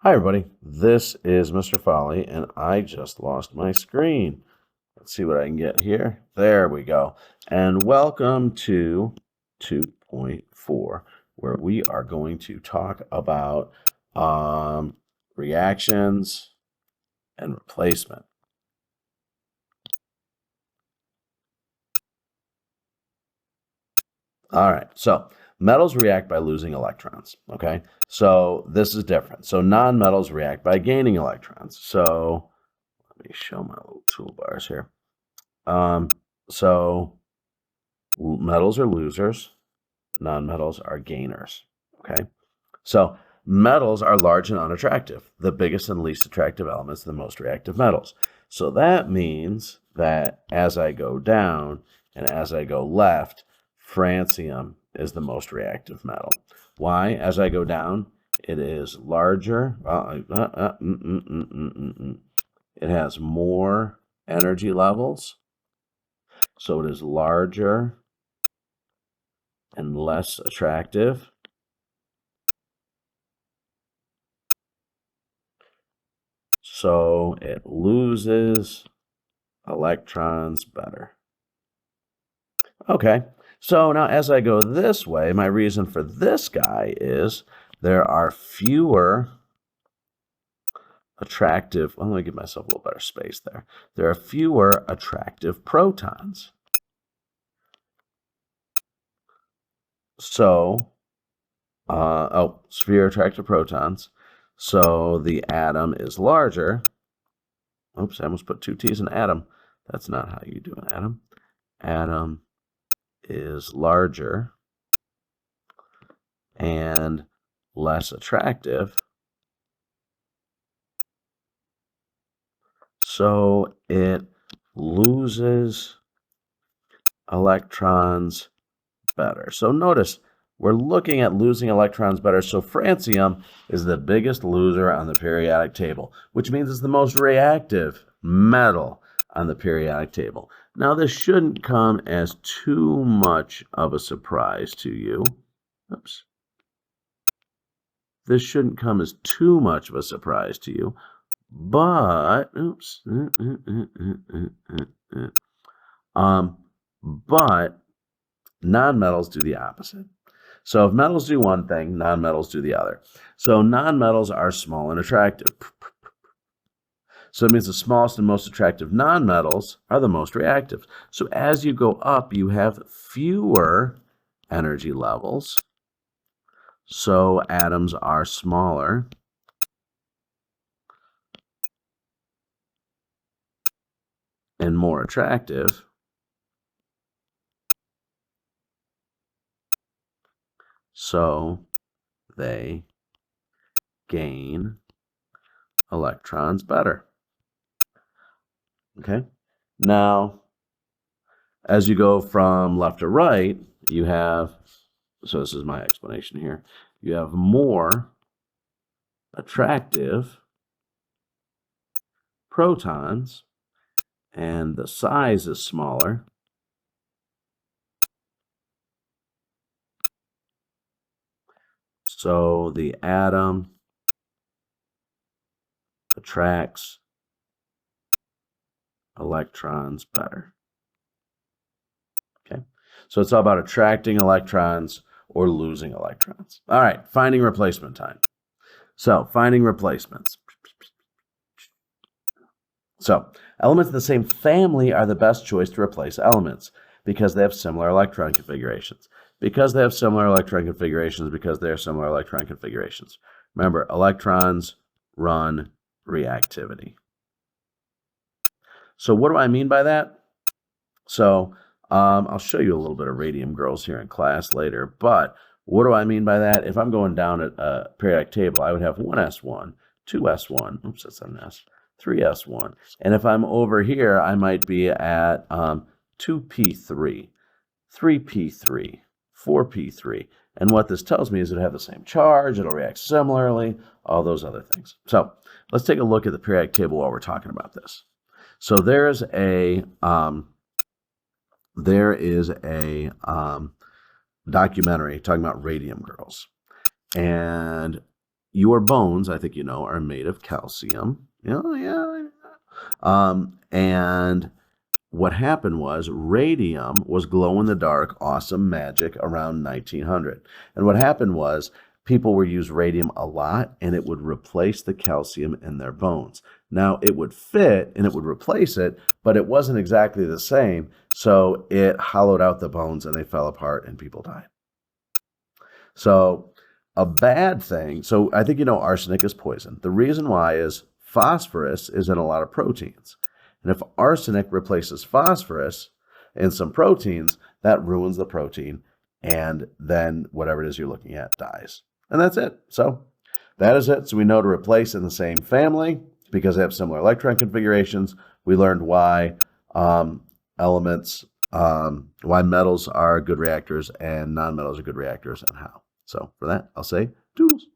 Hi everybody, this is Mr. Folly and I just lost my screen. Let's see what I can get here. There we go. And welcome to 2.4 where we are going to talk about reactions and replacement. All right, so metals react by losing electrons, okay? So this is different. So non-metals react by gaining electrons. So let me show my little toolbars here. So metals are losers, non-metals are gainers, okay? So metals are large and unattractive. The biggest and least attractive elements are the most reactive metals. So that means that as I go down and as I go left, francium is the most reactive metal. Why? As I go down, it is larger. It has more energy levels. So it is larger and less attractive. So it loses electrons better. Okay, so now as I go this way, my reason for this guy is there are fewer attractive, well, let me give myself a little better space there. There are fewer attractive protons. So, fewer attractive protons. So the atom is larger. Oops, I almost put two T's in atom. That's not how you do an atom. Atom is larger and less attractive. So it loses electrons better. So notice we're looking at losing electrons better. So francium is the biggest loser on the periodic table, which means it's the most reactive metal on the periodic table. Now, this shouldn't come as too much of a surprise to you. Oops. This shouldn't come as too much of a surprise to you, but, oops. But non-metals do the opposite. So if metals do one thing, non-metals do the other. So non-metals are small and attractive. So it means the smallest and most attractive non-metals are the most reactive. So as you go up, you have fewer energy levels. So atoms are smaller. And more attractive. So they gain electrons better. Okay. Now, as you go from left to right, you have, so this is my explanation here, you have more attractive protons, and the size is smaller. So the atom attracts electrons better. Okay, so it's all about attracting electrons or losing electrons. All right, finding replacement time. So finding replacements. So elements in the same family are the best choice to replace elements because they have similar electron configurations. Because they have similar electron configurations, because they are similar electron configurations. Remember, electrons run reactivity. So what do I mean by that? So I'll show you a little bit of radium girls here in class later, but what do I mean by that? If I'm going down at a periodic table, I would have 1s1, 2s1, oops, that's an S, 3s1. And if I'm over here, I might be at 2p3, 3p3, 4p3. And what this tells me is it'll have the same charge, it'll react similarly, all those other things. So let's take a look at the periodic table while we're talking about this. So there's a documentary talking about radium girls. And your bones, I think you know, are made of calcium. Yeah. And what happened was radium was glow in the dark, awesome magic around 1900. And what happened was people would use radium a lot and it would replace the calcium in their bones. Now it would fit and it would replace it, but it wasn't exactly the same. So it hollowed out the bones and they fell apart and people died. So a bad thing, so I think you know arsenic is poison. The reason why is phosphorus is in a lot of proteins. And if arsenic replaces phosphorus in some proteins, that ruins the protein. And then whatever it is you're looking at dies. And that's it. So that is it. So we know to replace in the same family because they have similar electron configurations. We learned why elements, why metals are good reactors and nonmetals are good reactors and how. So for that, I'll say toodles.